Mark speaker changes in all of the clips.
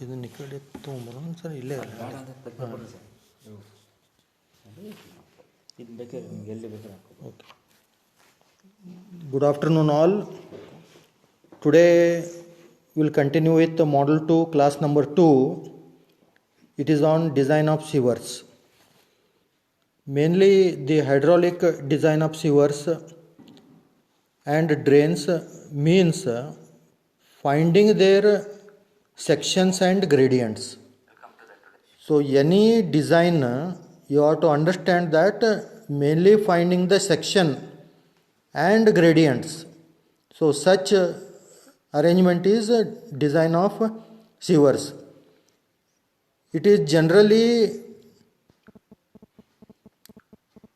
Speaker 1: ಇದನ್ನ ಈ ಕಡೆ ತೊಗೊಂಬರೋಣ ಸರ್, ಇಲ್ಲೇ
Speaker 2: ಇದು ಬೇಕಾದ್ರೆ ನಿಮ್ಗೆ ಎಲ್ಲಿ ಬೇಕಾದ್ರೆ ಹಾಕೋದು.
Speaker 1: Okay. Good afternoon all. Today we will continue with the Model 2 class number 2. It is on design of sewers. Mainly the hydraulic design of sewers and drains means finding their sections and gradients. So any design you have to understand that mainly finding the section and gradients. So such arrangement is design of sewers. It is generally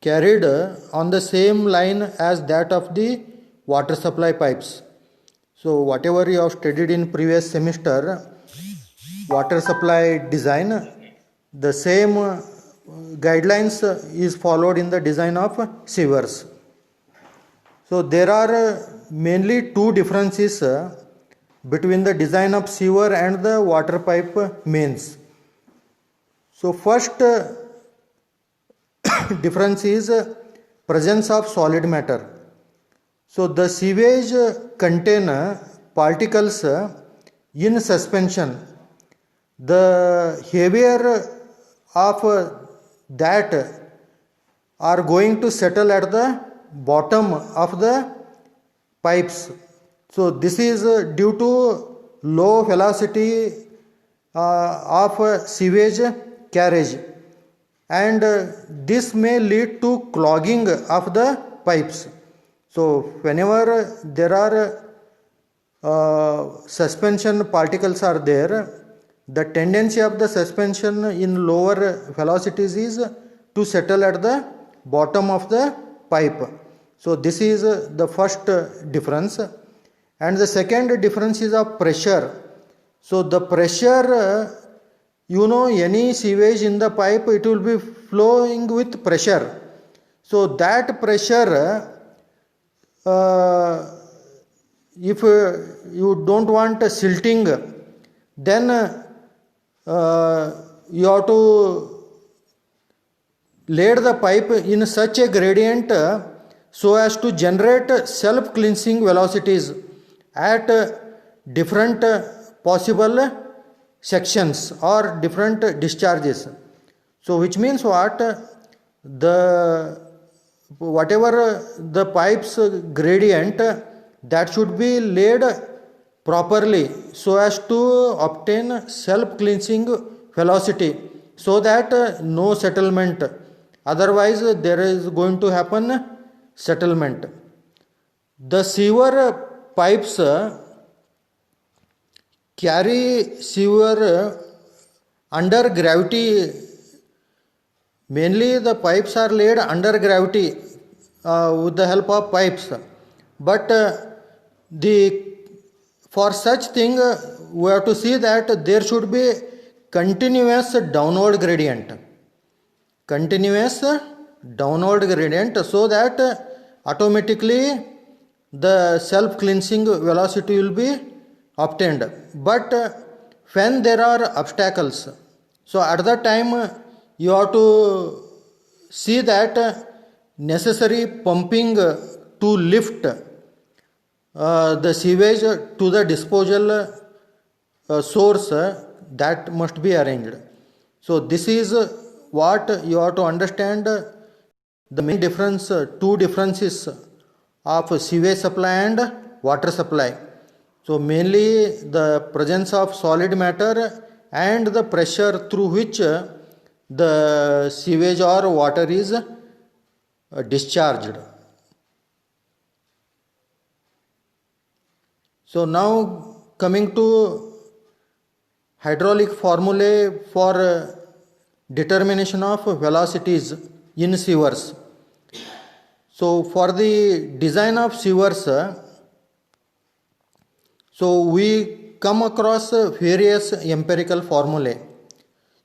Speaker 1: carried on the same line as that of the water supply pipes. So whatever you have studied in previous semester, water supply design, the same guidelines is followed in the design of sewers. So there are mainly two differences between the design of sewer and the water pipe mains. So first difference is presence of solid matter. So the sewage contain particles in suspension. The heavier of that are going to settle at the bottom of the pipes. So this is due to low velocity of sewage carriage, and this may lead to clogging of the pipes. So whenever there are suspension particles are there, the tendency of the suspension in lower velocities is to settle at the bottom of the pipe. So this is the first difference. And the second difference is of pressure. So the pressure, any sewage in the pipe, it will be flowing with pressure. So that pressure, if you don't want silting, then you have to laid the pipe in such a gradient so as to generate self-cleansing velocities at different possible sections or different discharges. So which means what? Whatever the pipe's gradient, that should be laid properly so as to obtain self-cleansing velocity, so that no settlement. Otherwise there is going to happen settlement. The sewer pipes carry sewer under gravity. Mainly the pipes are laid under gravity with the help of pipes. But for such thing we have to see that there should be continuous downward gradient. Continuous downward gradient, so that automatically the self-cleansing velocity will be obtained. But when there are obstacles, so at that time you have to see that necessary pumping to lift the sewage to the disposal source, that must be arranged. So this is what you have to understand, the main difference, two differences of sewage supply and water supply. So mainly the presence of solid matter and the pressure through which the sewage or water is discharged. So now coming to hydraulic formulae for determination of velocities in sewers. So for the design of sewers, so we come across various empirical formulae.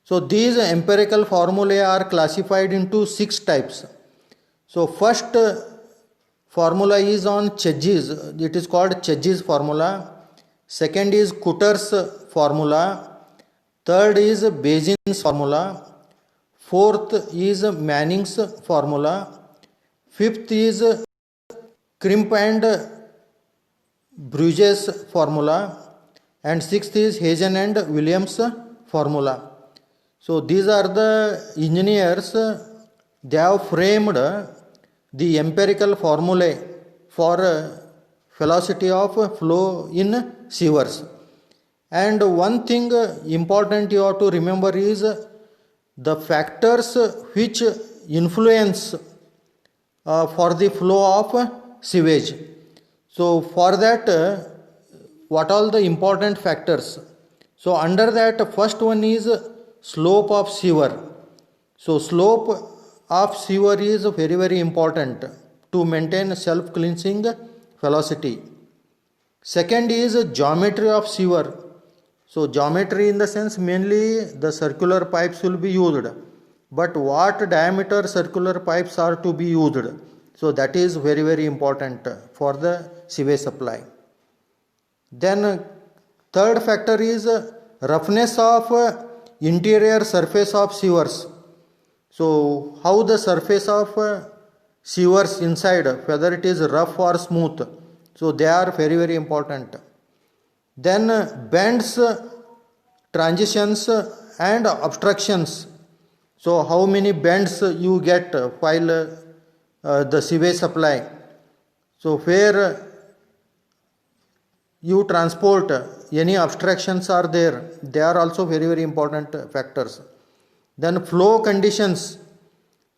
Speaker 1: So these empirical formulae are classified into 6 types. So first formula is on Chedji's, it is called Chedji's formula. Second is Cutter's formula. third is Bayesian's formula, fourth is Manning's formula, fifth is Crimp and Bruges formula, and sixth is Hazen and Williams formula. So these are the engineers, they have framed the empirical formulae for velocity of flow in sewers. And one thing important you have to remember is the factors which influence for the flow of sewage. So for that, what all the important factors? So under that, first one is slope of sewer. So slope of sewer is very very important to maintain self cleansing velocity. Second is geometry of sewer. So geometry in the sense mainly the circular pipes will be used, but what diameter circular pipes are to be used. So that is very very important for the sewage supply. Then third factor is roughness of interior surface of sewers. So how the surface of sewers inside, whether it is rough or smooth, so they are very very important. Then bends, transitions and obstructions. So how many bends you get while the sewage supply. So where you transport, any obstructions are there, they are also very very important factors. Then flow conditions.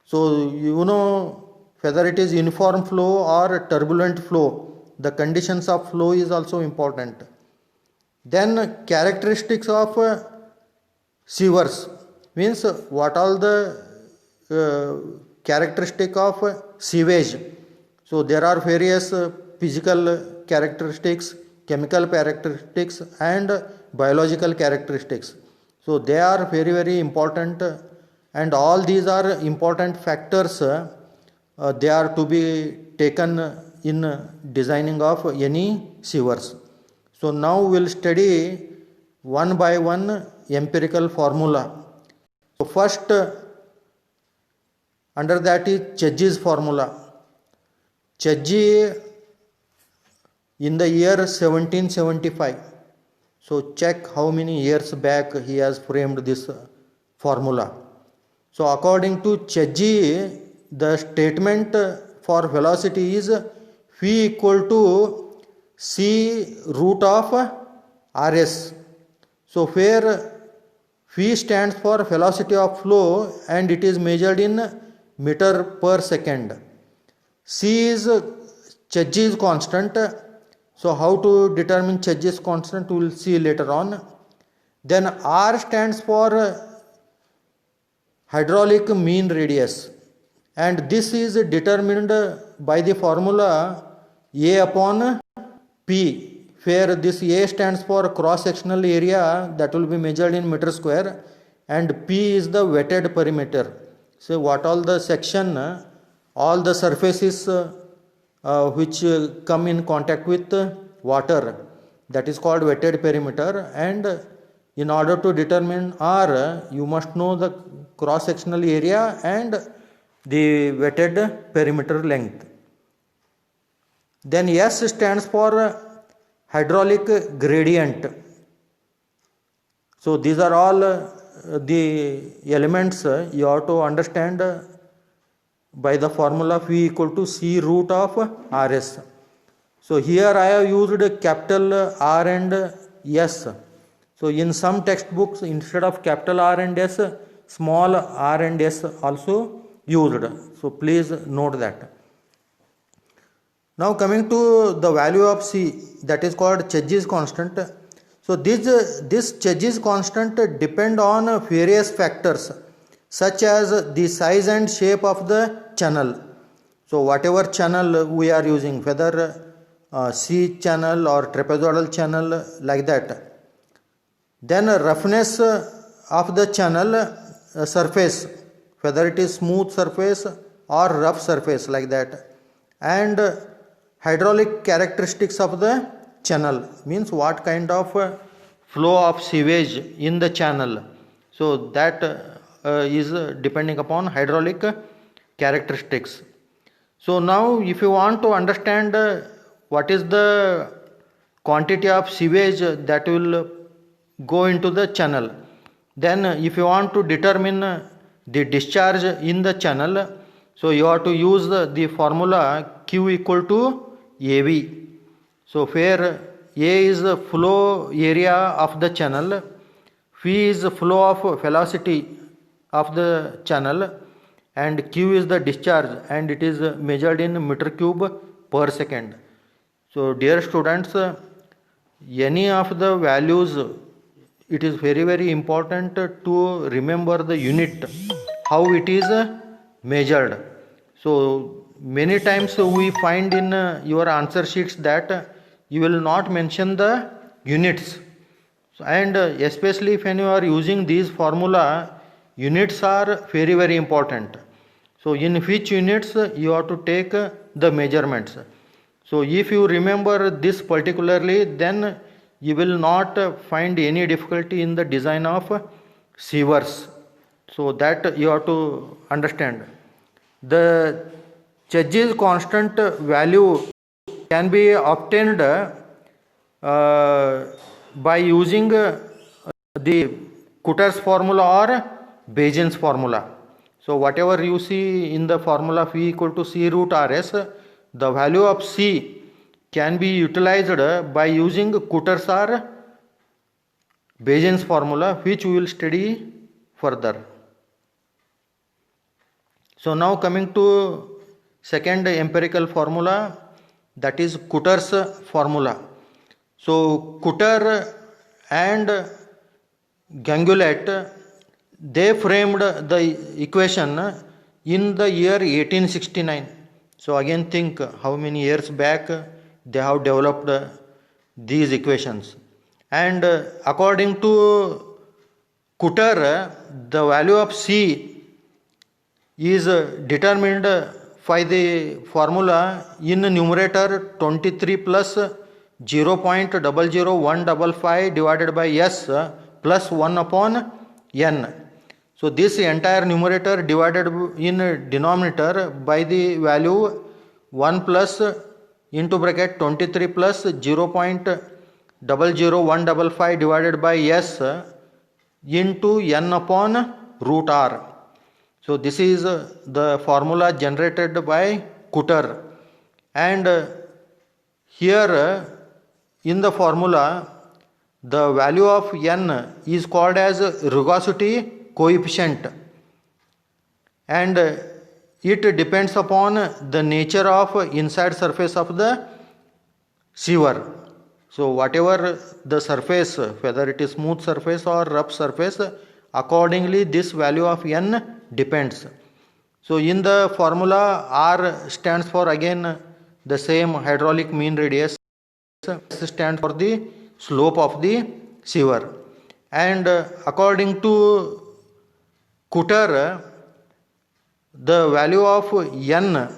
Speaker 1: So you know whether it is uniform flow or turbulent flow, the conditions of flow is also important. Then characteristics of sewers, means what all the characteristic of sewage. So there are various physical characteristics, chemical characteristics and biological characteristics. So they are very very important, and all these are important factors. They are to be taken in designing of any sewers. So now we will study one by one empirical formula. So first under that is Chedji's formula. Chedji in the year 1775. So check how many years back he has framed this formula. So according to Chedji, the statement for velocity is V equal to C root of Rs. So where V stands for velocity of flow and it is measured in meter per second. C is Chedji's constant. So how to determine Chedji's constant we will see later on. Then R stands for hydraulic mean radius, and this is determined by the formula A upon P, where this A stands for cross sectional area that will be measured in meter square and P is the wetted perimeter. So what all the section, all the surfaces which come in contact with water, that is called wetted perimeter, and in order to determine R you must know the cross sectional area and the wetted perimeter length. Then S stands for hydraulic gradient. So these are all the elements you have to understand by the formula V equal to C root of Rs. So here I have used capital R and S. So in some textbooks instead of capital R and S, small r and s also used. So please note that. Now coming to the value of C, that is called Chedji's constant. So this Chedji's constant depend on various factors such as the size and shape of the channel. So whatever channel we are using, whether C channel or trapezoidal channel, like that. Then roughness of the channel surface, whether it is smooth surface or rough surface, like that. And hydraulic characteristics of the channel, means what kind of flow of sewage in the channel. So that is depending upon hydraulic characteristics. So now if you want to understand what is the quantity of sewage that will go into the channel, then if you want to determine the discharge in the channel, so you have to use the formula Q equal to AV. So where A is the flow area of the channel, V is the flow of velocity of the channel, and Q is the discharge, and it is measured in meter cube per second. So dear students, any of the values, it is very important to remember the unit, how it is measured. So many times we find in your answer sheets that you will not mention the units, and especially when you are using these formula, units are very important. So in which units you have to take the measurements. So if you remember this particularly, then you will not find any difficulty in the design of sewers. So that you have to understand. The Church's constant value can be obtained by using the Cutter's formula or Bayesian's formula. So whatever you see in the formula V equal to C root RS, the value of C can be utilized by using Cutter's or Bayesian's formula, which we will study further. So now coming to second empirical formula, that is Cutter's formula. So Cutter and Gangulet, they framed the equation in the year 1869. So again think how many years back they have developed these equations. And according to Cutter, the value of C is determined by the formula in numerator 23 plus 0.00155 divided by S plus 1 upon N. So this entire numerator divided in denominator by the value 1 plus into bracket 23 plus 0.00155 divided by S into N upon root R. So this is the formula generated by Cutter, and here in the formula the value of N is called as rugosity coefficient, and it depends upon the nature of inside surface of the sewer. So whatever the surface, whether it is smooth surface or rough surface, accordingly this value of N depends. So in the formula, R stands for again the same hydraulic mean radius, S stands for the slope of the sewer, and according to Cutter, the value of N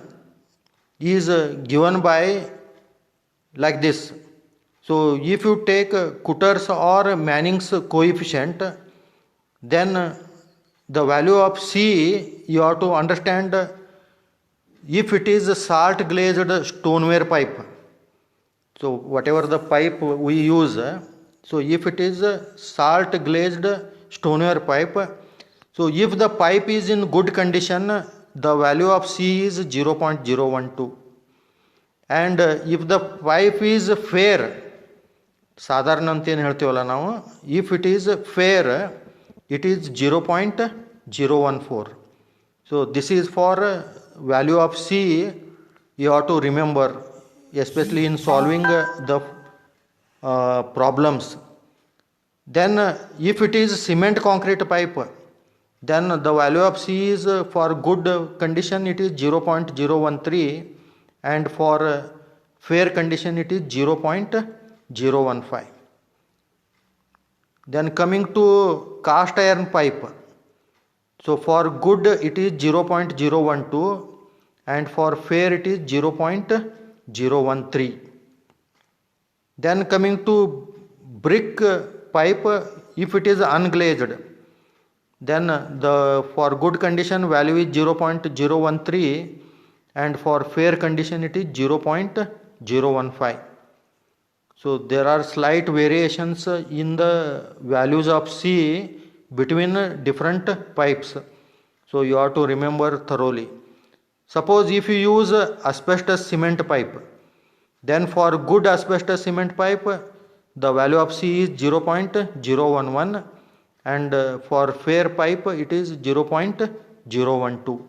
Speaker 1: is given by like this. So if you take Cutter's or Manning's coefficient, then the value of C you have to understand if it is a salt glazed stoneware pipe. So whatever the pipe we use, so if it is a salt glazed stoneware pipe, so if the pipe is in good condition, the value of C is 0.012, and if the pipe is fair, ಸಾಧಾರಣ ಅಂತ ಏನು ಹೇಳ್ತೀವಲ್ಲ ನಾವು, if it is fair, it is 0.014. So this is for value of C you have to remember, especially in solving the problems. Then if it is cement concrete pipe, then the value of C is for good condition it is 0.013, and for fair condition it is 0.015. Then coming to cast iron pipe, so for good it is 0.012, and for fair it is 0.013. Then coming to brick pipe if it is unglazed, then the for good condition value is 0.013 and for fair condition it is 0.015. So there are slight variations in the values of C between different pipes. So you have to remember thoroughly. Suppose if you use asbestos cement pipe, then for good asbestos cement pipe the value of C is 0.011 and for fair pipe it is 0.012.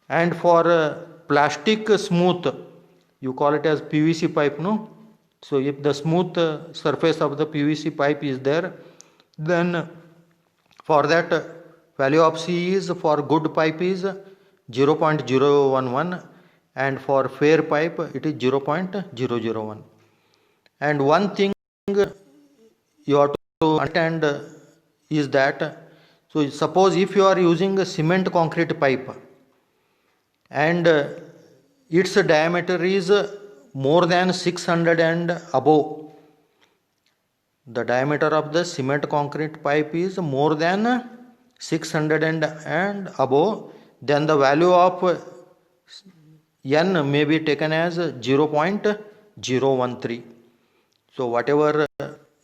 Speaker 1: And for plastic smooth, you call it as PVC pipe, no? So if the smooth surface of the PVC pipe is there, then for that value of C is for good pipe is 0.011 and for fair pipe it is 0.001. And one thing you have to understand is that, so suppose if you are using a cement concrete pipe and its diameter is more than 600 and above, the diameter of the cement concrete pipe is more than 600 and above, then the value of n may be taken as 0.013. So whatever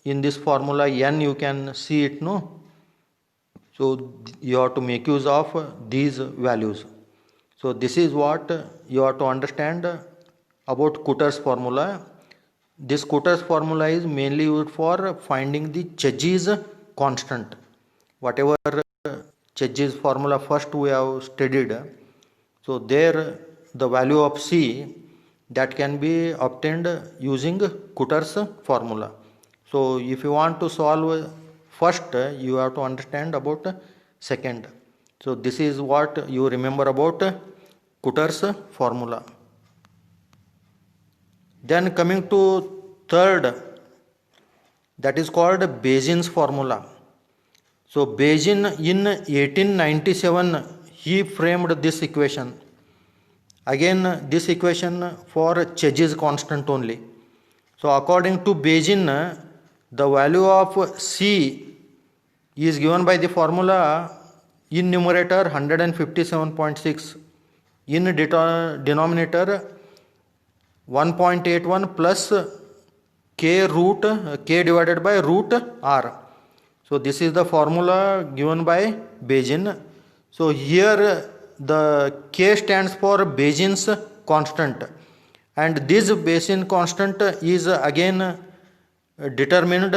Speaker 1: in this formula n you can see it, no? So you have to make use of these values. So this is what you have to understand about Cooter's formula. This Cooter's formula is mainly used for finding the Cheggy's constant. Whatever Cheggy's formula first we have studied, so there the value of C that can be obtained using Cooter's formula. So if you want to solve first, you have to understand about second. So this is what you remember about Cooter's formula. Then coming to third, that is called Bayesian's formula. So Bayesian in 1897 he framed this equation. Again this equation for Cheggy's constant only. So according to Bayesian, the value of C is given by the formula in numerator 157.6, in denominator 1.81 plus k divided by root r. So this is the formula given by Bayesian. So here the k stands for Bayesian's constant, and this Bayesian constant is again determined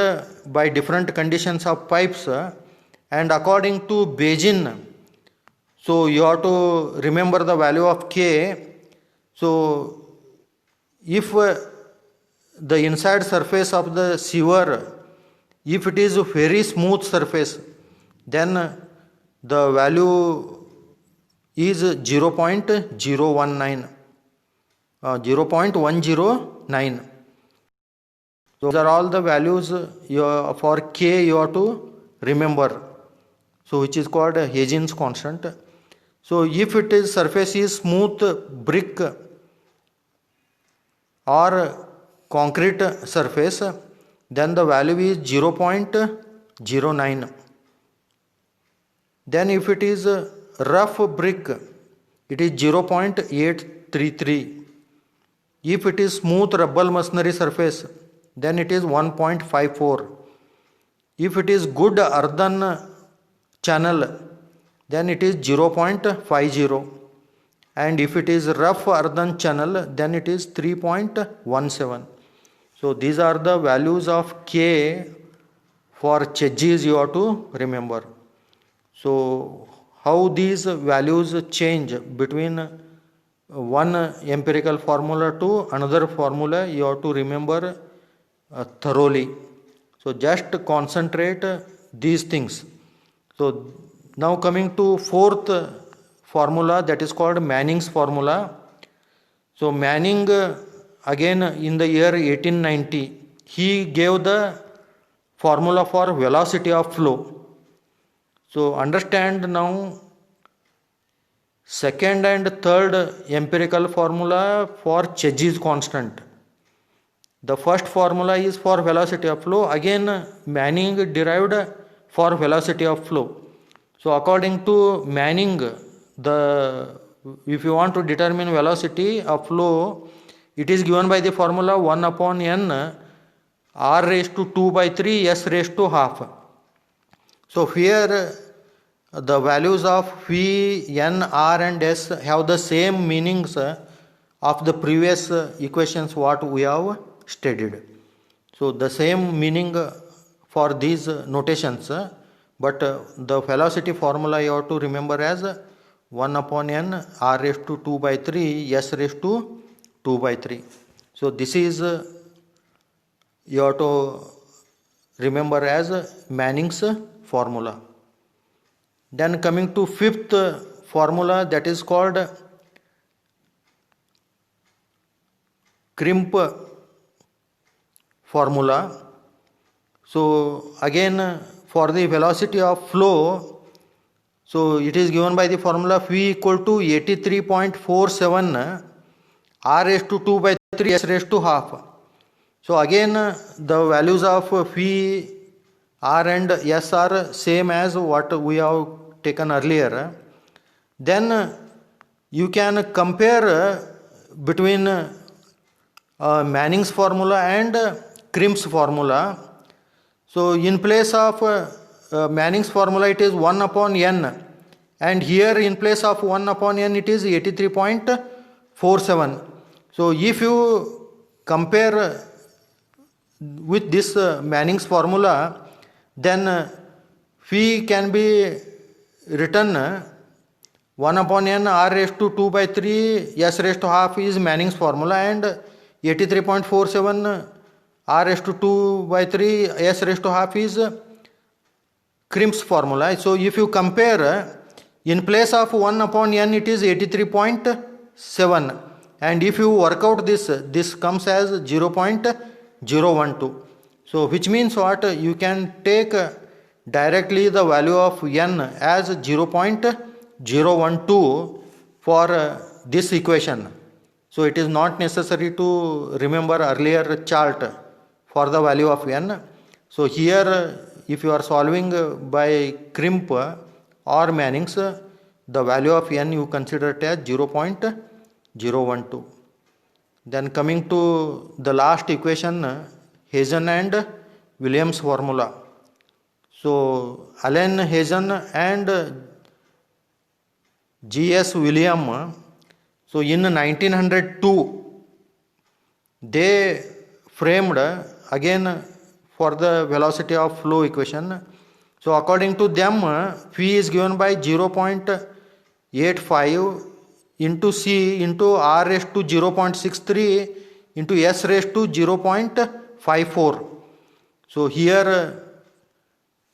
Speaker 1: by different conditions of pipes, and according to Bayesian, so you have to remember the value of k. So if the inside surface of the sewer, if it is a very smooth surface, then the value is 0.019. So these are all the values for k you have to remember. So which is called Bayesian's constant. So if it is surface is smooth brick or concrete surface, then the value is 0.09. Then if it is rough brick, it is 0.833. If it is smooth rubble masonry surface, then it is 1.54. If it is good earthen channel, then it is 0.50. And if it is rough earthen channel, then it is 3.17. So these are the values of K for Cheggy's you have to remember. So how these values change between one empirical formula to another formula, you have to remember thoroughly. So just concentrate these things. So now coming to fourth formula, that is called Manning's formula. So Manning again in the year 1890 he gave the formula for velocity of flow. So understand now second and third empirical formula for Cheggy's constant. The first formula is for velocity of flow. Again, Manning derived for velocity of flow. So according to Manning, if you want to determine velocity of flow, it is given by the formula 1 upon n r raised to 2 by 3 s raised to half. So here the values of V, N, R and S have the same meanings of the previous equations what we have studied. So the same meaning for these notations, but the velocity formula you have to remember as 1 upon n r raised to 2 by 3 s raised to 2 by 3. So this is you have to remember as Manning's formula. Then coming to fifth formula, that is called Crimp formula. So again for the velocity of flow, so it is given by the formula V equal to 83.47 r raised to 2 by 3 s raised to half. So again the values of V, R and S are same as what we have taken earlier. Then you can compare between Manning's formula and Crimp's formula. So in place of Manning's formula it is 1 upon n, and here in place of 1 upon n it is 83.47. So if you compare with this Manning's formula, then phi can be written 1 upon n r raised to 2 by 3 s raised to half is Manning's formula, and 83.47 r raised to 2 by 3 s raised to half is Crimp's formula. So if you compare, in place of 1 upon n it is 83.7, and if you work out this comes as 0.012. So which means what, you can take directly the value of n as 0.012 for this equation. So it is not necessary to remember earlier chart for the value of n. So here if you are solving by Crimp or Manning's, the value of n you consider it as 0.012. Then coming to the last equation, Hazen and Williams formula. So Allen Hazen and G.S. William, so in 1902 they framed again for the velocity of flow equation. So according to them, phi is given by 0.85 into C into R raised to 0.63 into S raised to 0.54. So here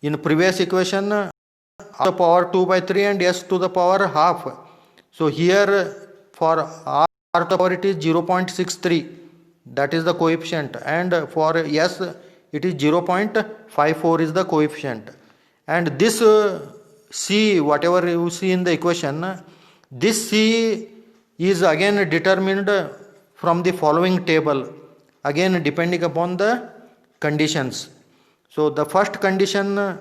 Speaker 1: in previous equation R to the power 2 by 3 and S to the power half. So here for R to the power it is 0.63, that is the coefficient, and for S it is 0.54 is the coefficient. And this C, whatever you see in the equation, this C is again determined from the following table, again depending upon the conditions. So the first condition,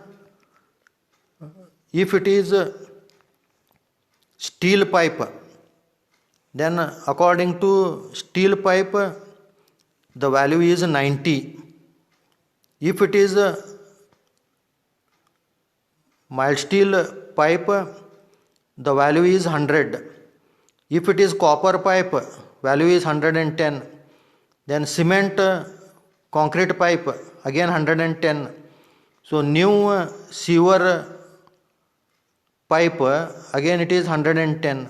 Speaker 1: if it is steel pipe, then according to steel pipe the value is 90. If it is mild steel pipe, the value is 100. If it is copper pipe, value is 110. Then cement concrete pipe, again 110. So new sewer pipe, again it is 110.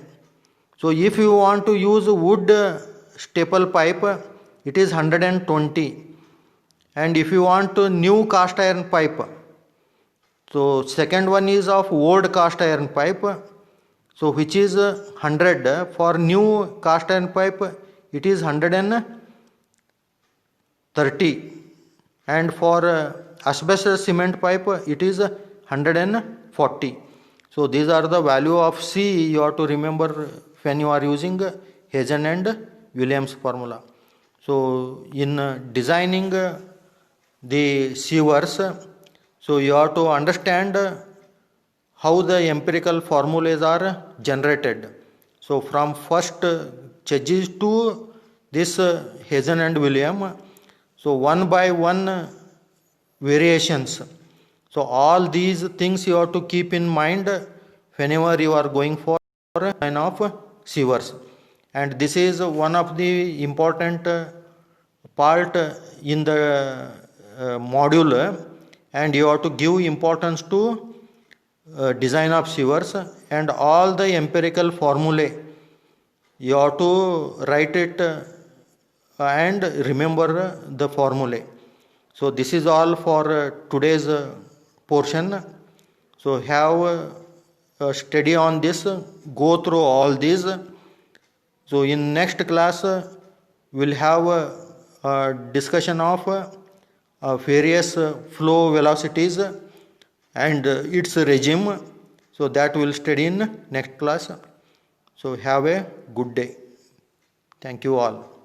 Speaker 1: So if you want to use wood staple pipe, it is 120. And if you want new cast iron pipe, so second one is of old cast iron pipe, so which is 100. For new cast iron pipe it is 130, and for asbestos cement pipe it is 140. So these are the value of C you have to remember when you are using Hazen and Williams formula. So in designing the sewers, so you have to understand how the empirical formulas are generated. So from first Chedis to this Hazen and William, so one by one variations. So all these things you have to keep in mind whenever you are going for a design of sewers. And this is one of the important part in the module, and you have to give importance to design of sewers and all the empirical formulae. You have to write it and remember the formulae. So this is all for today's portion. So have a study on this, go through all these. So in next class we'll have a discussion of various flow velocities and its regime. So that we'll study in next class. So have a good day. Thank you all.